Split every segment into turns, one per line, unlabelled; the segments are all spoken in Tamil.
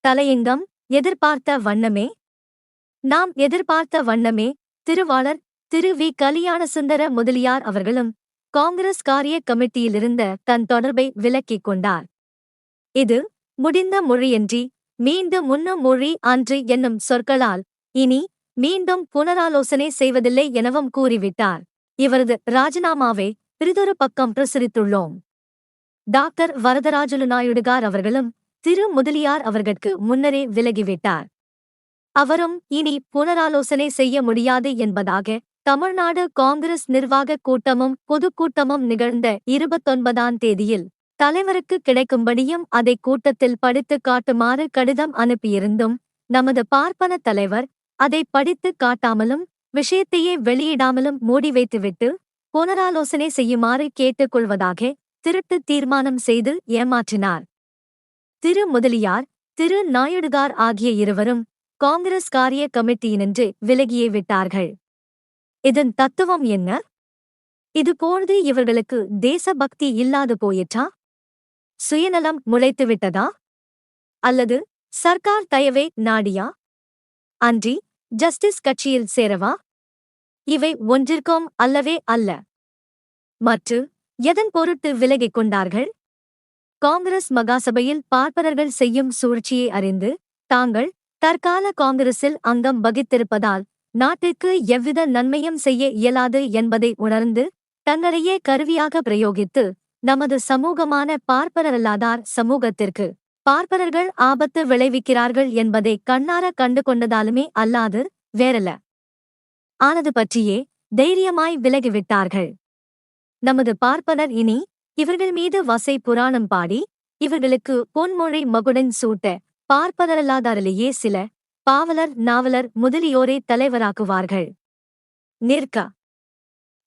தலையங்கம் எதிர்பார்த்த வண்ணமே. நாம் எதிர்பார்த்த வண்ணமே திருவாளர் திரு வி. கலியாணசுந்தர முதலியார் அவர்களும் காங்கிரஸ் காரிய கமிட்டியிலிருந்த தன் தொடர்பை விலக்கிக் கொண்டார். இது முடிந்த மொழியன்றி மீண்டும் முன்ன மொழி அன்று என்னும் சொற்களால் இனி மீண்டும் புனராலோசனை செய்வதில்லை எனவும் கூறிவிட்டார். இவரது ராஜினாமாவை பிறிதொரு பக்கம் பிரசுரித்துள்ளோம். டாக்டர் வரதராஜலு நாயுடுகார் அவர்களும் திரு முதலியார் அவர்கட்கு முன்னரே விலகிவிட்டார். அவரும் இனி புனராலோசனை செய்ய முடியாது என்பதாக தமிழ்நாடு காங்கிரஸ் நிர்வாகக் கூட்டமும் பொதுக்கூட்டமும் நிகழ்ந்த 29ஆம் தேதியில் தலைவருக்கு கிடைக்கும்படியும் அதை கூட்டத்தில் படித்துக் காட்டுமாறு கடிதம் அனுப்பியிருந்தும் நமது பார்ப்பன தலைவர் அதை படித்துக் காட்டாமலும் விஷயத்தையே வெளியிடாமலும் மூடி வைத்துவிட்டு புனராலோசனை செய்யுமாறு கேட்டுக்கொள்வதாக திருட்டு தீர்மானம் செய்து ஏமாற்றினார். திரு முதலியார் திரு நாயுடுகார் ஆகிய இருவரும் காங்கிரஸ் காரிய கமிட்டியினின்று விலகியே விட்டார்கள். இதன் தத்துவம் என்ன? இதுபோன்று இவர்களுக்கு தேசபக்தி இல்லாது போயிற்றா? சுயநலம் முளைத்துவிட்டதா? அல்லது சர்க்கார் தயவை நாடியா? அன்றி ஜஸ்டிஸ் கட்சியில் சேரவா? இவை ஒன்றிற்கும் அல்லவே அல்ல. மற்று எதன் பொருட்டு விலகிக் கொண்டார்கள்? காங்கிரஸ் மகாசபையில் பார்ப்பனர்கள் செய்யும் சூழ்ச்சியை அறிந்து தாங்கள் தற்கால காங்கிரஸில் அங்கம் வகித்திருப்பதால் நாட்டிற்கு எவ்வித நன்மையும் செய்ய இயலாது என்பதை உணர்ந்து தங்களையே கருவியாக பிரயோகித்து நமது சமூகமான பார்ப்பனரல்லாதார் சமூகத்திற்கு பார்ப்பனர்கள் ஆபத்து விளைவிக்கிறார்கள் என்பதை கண்ணார கண்டு கொண்டதாலுமே அல்லாது வேறல்ல. ஆனது பற்றியே தைரியமாய் விலகிவிட்டார்கள். நமது பார்ப்பனர் இனி இவர்கள் மீது வசை புராணம் பாடி இவர்களுக்கு பொன்மொழி மகுடன் சூட்ட பார்ப்பனரல்லாதாரிலேயே சில பாவலர் நாவலர் முதலியோரை தலைவராக்குவார்கள். நிற்க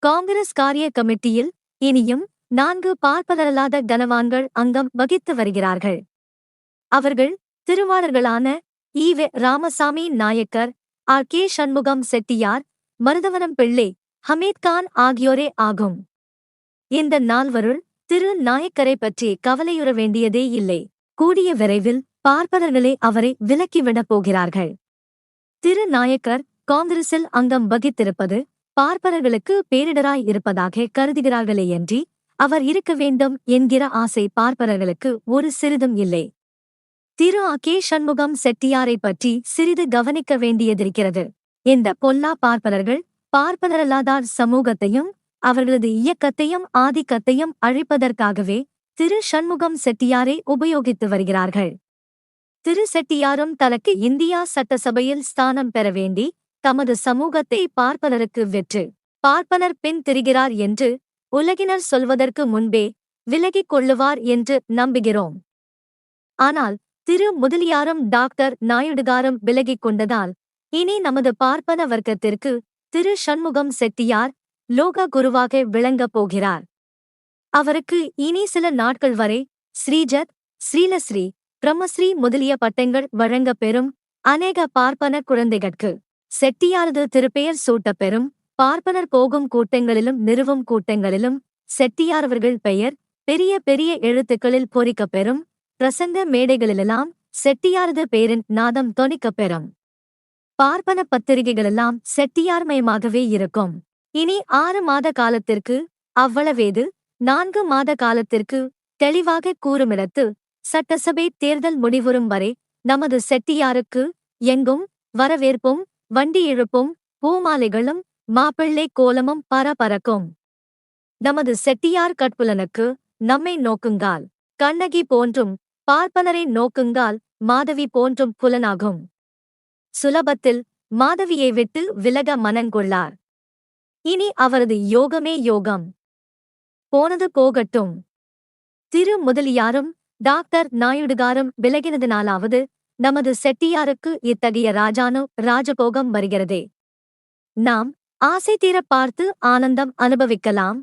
காங்கிரஸ் காரிய கமிட்டியில் இனியும் 4 பார்ப்பனரல்லாத கனவான்கள் அங்கம் வகித்து வருகிறார்கள். அவர்கள் திருவாளர்களான ஈ.வெ. ராமசாமி நாயக்கர், ஆர். கே. சண்முகம் செட்டியார், மருதவனம் பிள்ளை, ஹமீத்கான் ஆகியோரே ஆகும். இந்த நால்வருள் திரு நாயக்கரை பற்றி கவலையுற வேண்டியதே இல்லை. கூடிய விரைவில் பார்ப்பனர்களே அவரை விலக்கிவிடப் போகிறார்கள். திரு நாயக்கர் காங்கிரஸில் அங்கம் வகித்திருப்பது பார்ப்பனர்களுக்கு பேரிடராய் இருப்பதாக கருதுகிறார்களேயன்றி அவர் இருக்க வேண்டும் என்கிற ஆசை பார்ப்பனர்களுக்கு ஒரு சிறிதும் இல்லை. திரு ஆ. கே. சண்முகம் செட்டியாரை பற்றி சிறிது கவனிக்க வேண்டியதிருக்கிறது. இந்த பொல்லா பார்ப்பனர்கள் பார்ப்பனரல்லாதார் சமூகத்தையும் அவர்களது இயக்கத்தையும் ஆதிக்கத்தையும் அழிப்பதற்காகவே திரு சண்முகம் செட்டியாரை உபயோகித்து வருகிறார்கள். திரு செட்டியாரும் தனக்கு இந்தியா சட்டசபையில் ஸ்தானம் பெற வேண்டி தமது சமூகத்தை பார்ப்பனருக்கு வெற்று பார்ப்பனர் பின் திரிகிறார் என்று உலகினர் சொல்வதற்கு முன்பே விலகிக் கொள்ளுவார் என்று நம்புகிறோம். ஆனால் திரு முதலியாரும் டாக்டர் நாயுடுகாரும் விலகிக் கொண்டதால் இனி நமது பார்ப்பன வர்க்கத்திற்கு திரு சண்முகம் செட்டியார் லோக குருவாக விளங்கப் போகிறார். அவருக்கு இனி சில நாட்கள் வரை ஸ்ரீஜத், ஸ்ரீலஸ்ரீ, பிரம்மஸ்ரீ முதலிய பட்டங்கள் வழங்கப் பெறும். அநேக பார்ப்பன குழந்தைகட்கு செட்டியாரது திருப்பெயர் சூட்டப் பெறும். பார்ப்பனர் போகும் கூட்டங்களிலும் நிறுவும் கூட்டங்களிலும் செட்டியாரவர்கள் பெயர் பெரிய பெரிய எழுத்துக்களில் பொறிக்கப் பெறும். பிரசங்க மேடைகளிலெல்லாம் செட்டியாரது பெயரின் நாதம் தொனிக்கப் பெறும். பார்ப்பன பத்திரிகைகளெல்லாம் செட்டியார்மயமாகவே இருக்கும். இனி 6 மாத காலத்திற்கு அவ்வளவேது 4 மாத காலத்திற்கு தெளிவாக கூறுமிடத்து சட்டசபை தேர்தல் முடிவுறும் வரை நமது செட்டியாருக்கு எங்கும் வரவேற்பும் வண்டி இழுப்பும் பூமாலைகளும் மாப்பிள்ளை கோலமும் பரபரக்கும். நமது செட்டியார் கட்புலனுக்கு நம்மை நோக்குங்கால் கண்ணகி போன்றும் பார்ப்பனரை நோக்குங்கால் மாதவி போன்றும் புலனாகும். சுலபத்தில் மாதவியை விட்டு விலக மனங்கொள்ளார். இனி அவரது யோகமே யோகம். போனது போகட்டும். திரு முதலியாரும் டாக்டர் நாயுடுகாரும் விலகினதினாலாவது நமது செட்டியாருக்கு இத்தகைய ராஜபோகம் வருகிறதே. நாம் ஆசை தீரப் பார்த்து ஆனந்தம் அனுபவிக்கலாம்.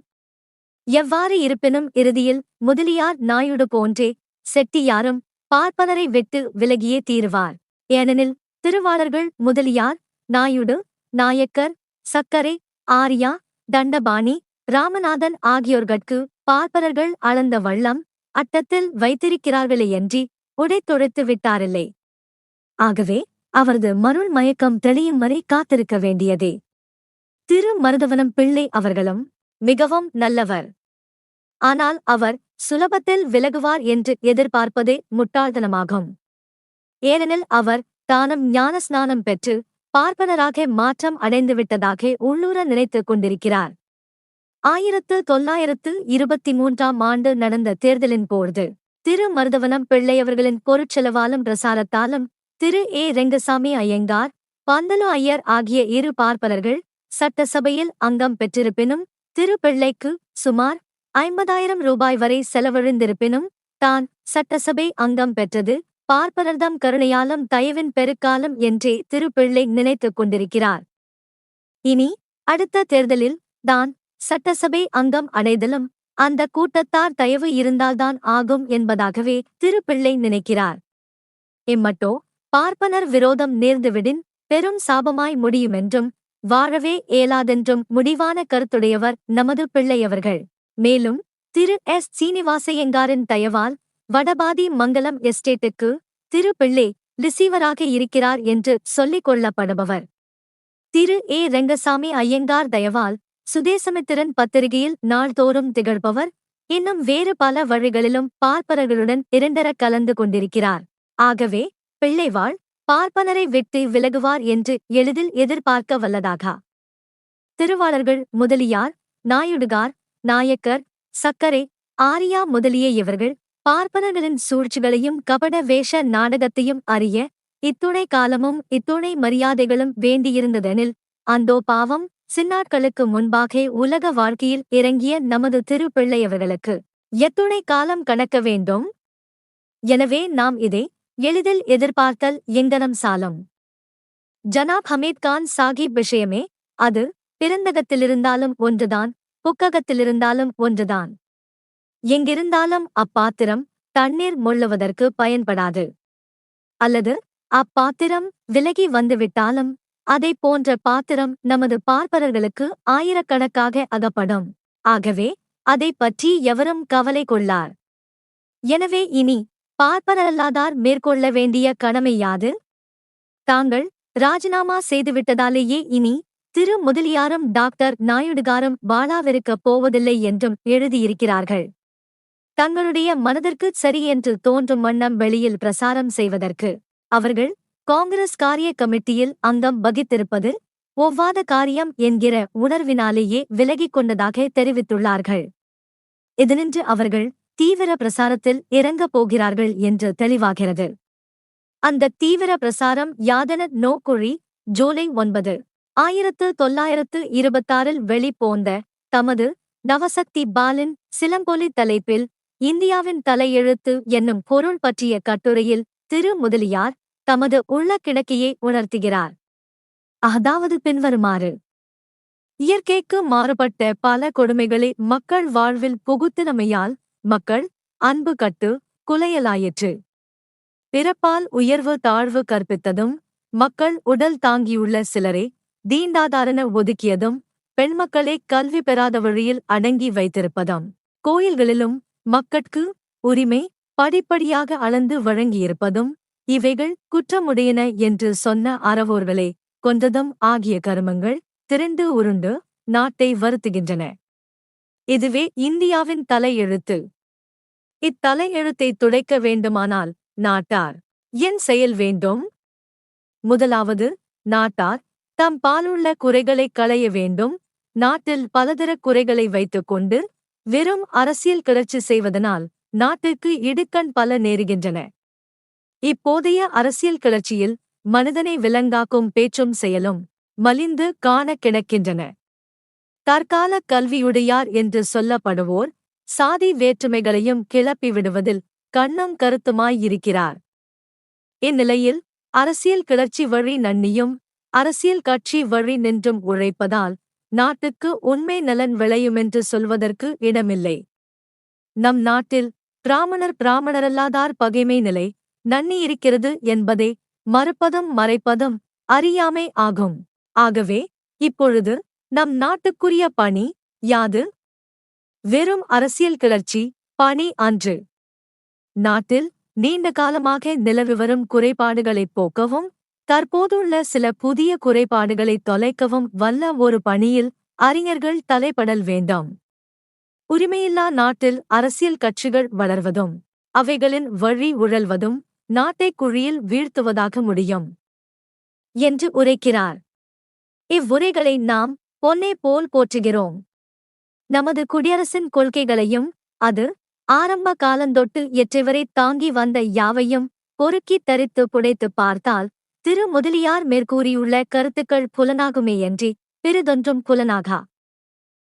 எவ்வாறு இருப்பினும் இறுதியில் முதலியார் நாயுடு போன்றே செட்டியாரும் பார்ப்பனரை விட்டு விலகியே தீருவார். ஏனெனில் திருவாளர்கள் முதலியார், நாயுடு, நாயக்கர், சக்கரை, ஆரியா, தண்டபாணி, ராமநாதன் ஆகியோர்கட்கு பார்ப்பனர்கள் அளந்த வள்ளம் அட்டத்தில் வைத்திருக்கிறார்களேயன்றி உடைத்தொழித்து விட்டாரில்லை. ஆகவே அவரது மருள் மயக்கம் தெளியும் வரை காத்திருக்க வேண்டியதே. திரு மருதவனம் பிள்ளை அவர்களும் மிகவும் நல்லவர். ஆனால் அவர் சுலபத்தில் விலகுவார் என்று எதிர்பார்ப்பதே முட்டாள்தனமாகும். ஏனெனில் அவர் தானும் ஞானஸ்நானம் பெற்று பார்ப்பனராக மாற்றம் அடைந்துவிட்டதாக உள்ளூர நினைத்துக் கொண்டிருக்கிறார். 1923ஆம் ஆண்டு நடந்த தேர்தலின் போது திரு மருதவனம் பிள்ளையவர்களின் பொருட்செலவாலும் பிரசாரத்தாலும் திரு ஏ. ரெங்கசாமி ஐயங்கார், பந்தலு ஐயர் ஆகிய இரு பார்ப்பனர்கள் சட்டசபையில் அங்கம் பெற்றிருப்பினும் திரு பிள்ளைக்கு சுமார் 50,000 ரூபாய் வரை செலவழிந்திருப்பினும் தான் சட்டசபை அங்கம் பெற்றது பார்ப்பனர்தம் கருணையாலும் தயவின் பெருக்காலும் என்றே திரு பிள்ளை நினைத்துக் கொண்டிருக்கிறார். இனி அடுத்த தேர்தலில் தான் சட்டசபை அங்கம் அடைதலும் அந்த கூட்டத்தார் தயவு இருந்தால்தான் ஆகும் என்பதாகவே திரு பிள்ளை நினைக்கிறார். இம்மட்டோ பார்ப்பனர் விரோதம் நேர்ந்துவிடின் பெரும் சாபமாய் முடியுமென்றும் வாழவே இயலாதென்றும் முடிவான கருத்துடையவர் நமது பிள்ளையவர்கள். மேலும் திரு எஸ். சீனிவாசையங்காரின் தயவால் வடபாதி மங்கலம் எஸ்டேட்டுக்கு திரு பிள்ளை ரிசீவராக இருக்கிறார் என்று சொல்லிக் கொள்ளப்படுபவர். திரு ஏ. ரெங்கசாமி ஐயங்கார் தயவால் சுதேசமித்திரன் பத்திரிகையில் நாள்தோறும் திகழ்பவர். இன்னும் வேறு பல வழிகளிலும் பார்ப்பனர்களுடன் இரண்டர கலந்து கொண்டிருக்கிறார். ஆகவே பிள்ளைவாள் பார்ப்பனரை விட்டு விலகுவார் என்று எளிதில் எதிர்பார்க்க வல்லதாகா. திருவாளர்கள் முதலியார், நாயுடுகார், நாயக்கர், சக்கரை, ஆரியா முதலிய இவர்கள் பார்ப்பனர்களின் சூழ்ச்சிகளையும் கபட வேஷ நாடகத்தையும் அறிய இத்துணை காலமும் இத்துணை மரியாதைகளும் வேண்டியிருந்ததெனில் அந்தோ பாவம் சின்னாட்களுக்கு முன்பாக உலக வாழ்க்கையில் இறங்கிய நமது திரு பிள்ளையவர்களுக்கு எத்துணை காலம் கணக்க வேண்டும்? எனவே நாம் இதை எளிதில் எதிர்பார்த்தல் எங்கனம் சாலம். ஜனாப் ஹமீத்கான் சாகிப் விஷயமே, அது பிறந்தகத்திலிருந்தாலும் ஒன்றுதான், புக்ககத்திலிருந்தாலும் ஒன்றுதான். எங்கிருந்தாலும் அப்பாத்திரம் தண்ணீர் மொள்ளுவதற்கு பயன்படாது. அல்லது அப்பாத்திரம் விலகி வந்துவிட்டாலும் அதை போன்ற பாத்திரம் நமது பார்ப்பனர்களுக்கு ஆயிரக்கணக்காக அகப்படும். ஆகவே அதை பற்றி எவரும் கவலை கொள்ளார். எனவே இனி பார்ப்பனரல்லாதார் மேற்கொள்ள வேண்டிய கடமை யாது? தாங்கள் ராஜினாமா செய்துவிட்டதாலேயே இனி திரு முதலியாரும் டாக்டர் நாயுடுகாரும் வாழாவிருக்கப் போவதில்லை என்றும் எழுதியிருக்கிறார்கள். தங்களுடைய மனதிற்கு சரியென்று தோன்றும் வண்ணம் வெளியில் பிரசாரம் செய்வதற்கு அவர்கள் காங்கிரஸ் காரிய கமிட்டியில் அங்கம் வகித்திருப்பது ஒவ்வாத காரியம் என்கிற உணர்வினாலேயே விலகிக் கொண்டதாக தெரிவித்துள்ளார்கள். இதனின்று அவர்கள் தீவிர பிரசாரத்தில் இறங்கப் போகிறார்கள் என்று தெளிவாகிறது. அந்த தீவிர பிரசாரம் யாதென நோக்குழி ஜூலை 9, 1926 வெளிப்போந்த தமது நவசக்தி பாலின் சிலம்பொலி தலைப்பில் இந்தியாவின் தலையெழுத்து என்னும் பொருள் பற்றிய கட்டுரையில் திரு முதலியார் தமது உள்ள கிடக்கையை உணர்த்துகிறார். அதாவது பின்வருமாறு: இயற்கைக்கு மாறுபட்ட பல கொடுமைகளை மக்கள் வாழ்வில் புகுத்தினமையால் மக்கள் அன்பு கட்டு குலையலாயிற்று. பிறப்பால் உயர்வு தாழ்வு கற்பித்ததும் மக்கள் உடல் தாங்கியுள்ள சிலரை தீண்டாதாரென ஒதுக்கியதும் பெண்மக்களை கல்வி பெறாத வழியில் அடங்கி வைத்திருப்பதும் கோயில்களிலும் மக்கட்கு உரிமை படிப்படியாக அளந்து வழங்கியிருப்பதும் இவைகள் குற்றமுடையன என்று சொன்ன அறவோர்களை கொன்றதும் ஆகிய கருமங்கள் திரண்டு உருண்டு நாட்டை வருத்துகின்றன. இதுவே இந்தியாவின் தலையெழுத்து. இத்தலையெழுத்தை துடைக்க வேண்டுமானால் நாட்டார் என் செயல் வேண்டும்? முதலாவது, நாட்டார் தம் பாலுள்ள குறைகளைக் களைய வேண்டும். நாட்டில் பலதர குறைகளை வைத்துக்கொண்டு வெறும் அரசியல் கிளர்ச்சி செய்வதனால் நாட்டிற்கு இடுக்கண் பல நேருகின்றன. இப்போதைய அரசியல் கிளர்ச்சியில் மனிதனை விலங்காக்கும் பேச்சும் செயலும் மலிந்து காண கிடக்கின்றன. தற்கால கல்வியுடையார் என்று சொல்லப்படுவோர் சாதி வேற்றுமைகளையும் கிளப்பி விடுவதில் கண்ணும் கருத்துமாயிருக்கிறார். இந்நிலையில் அரசியல் கிளர்ச்சி வழி நன்னியும் அரசியல் கட்சி வழி நின்றும் உழைப்பதால் நாட்டுக்கு உண்மை நலன் விளையுமென்று சொல்வதற்கு இடமில்லை. நம் நாட்டில் பிராமணரல்லாதார் பகைமை நிலை நன்னியிருக்கிறது என்பதை மறுப்பதும் மறைப்பதும் அறியாமை ஆகும். ஆகவே இப்பொழுது நம் நாட்டுக்குரிய பணி யாது? வெறும் அரசியல் கிளர்ச்சி பணி அன்று. நாட்டில் நீண்ட காலமாக நிலவி வரும் குறைபாடுகளைப் போக்கவும் தற்போதுள்ள சில புதிய குறைபாடுகளைத் தொலைக்கவும் வல்ல ஒரு பணியில் அறிஞர்கள் தலைப்படல் வேண்டும். உரிமையில்லா நாட்டில் அரசியல் கட்சிகள் வளர்வதும் அவைகளின் வழி உழல்வதும் நாட்டை குழியில் வீழ்த்துவதாக முடியும் என்று உரைக்கிறார். இவ்வுரைகளை நாம் பொன்னே போல் போற்றுகிறோம். நமது குடியரசின் கொள்கைகளையும் அது ஆரம்ப காலந்தொட்டு எற்றைவரை தாங்கி வந்த யாவையும் பொறுக்கித் தரித்து புடைத்துப் பார்த்தால் திரு முதலியார் மேற்கூறியுள்ள கருத்துக்கள் புலனாகுமேயன்றி பிறிதொன்றும் புலனாகா.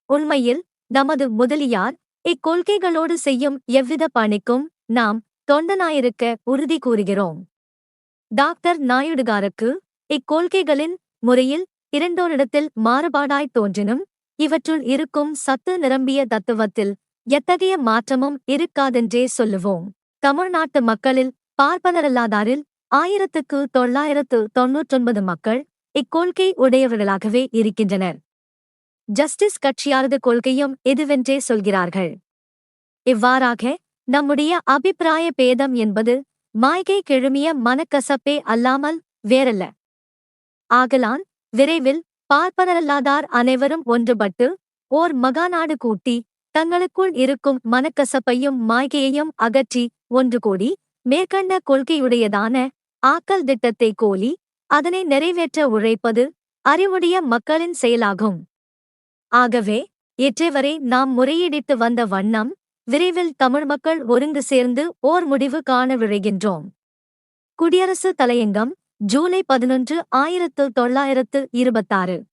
உண்மையில் நமது முதலியார் இக்கொள்கைகளோடு செய்யும் எவ்வித பணிக்கும் நாம் தொண்டனாயிருக்க உறுதி கூறுகிறோம். டாக்டர் நாயுடுகாருக்கு இக்கொள்கைகளின் முறையில் இரண்டோரிடத்தில் மாறுபாடாய்த் தோன்றினும் இவற்றுள் இருக்கும் சத்து நிரம்பிய தத்துவத்தில் எத்தகைய மாற்றமும் இருக்காதென்றே சொல்லுவோம். தமிழ்நாட்டு மக்களில் பார்ப்பனரல்லாதாரில் 1999 மக்கள் இக்கொள்கை உடையவர்களாகவே இருக்கின்றனர். ஜஸ்டிஸ் கட்சியாரது கொள்கையும் இதுவென்றே சொல்கிறார்கள். இவ்வாறாக நம்முடைய அபிப்பிராய பேதம் என்பது மாய்கை கிழுமிய மனக்கசப்பே அல்லாமல் வேறல்ல. ஆகலான் விரைவில் பார்ப்பனரல்லாதார் அனைவரும் ஒன்றுபட்டு ஓர் மகாநாடு கூட்டி தங்களுக்குள் இருக்கும் மனக்கசப்பையும் மாய்கையையும் அகற்றி ஒன்று கூடி மேற்கண்ட கொள்கையுடையதான ஆக்கல் திட்டத்தை கோலி அதனை நிறைவேற்ற உழைப்பது அறிவுடைய மக்களின் செயலாகும். ஆகவே இற்றைவரை நாம் முறையீடிட்டு வந்த வண்ணம் விரைவில் தமிழ் மக்கள் ஒருங்கு சேர்ந்து ஓர் முடிவு காண விழைகின்றோம். குடியரசு தலையங்கம், ஜூலை 11, 1926.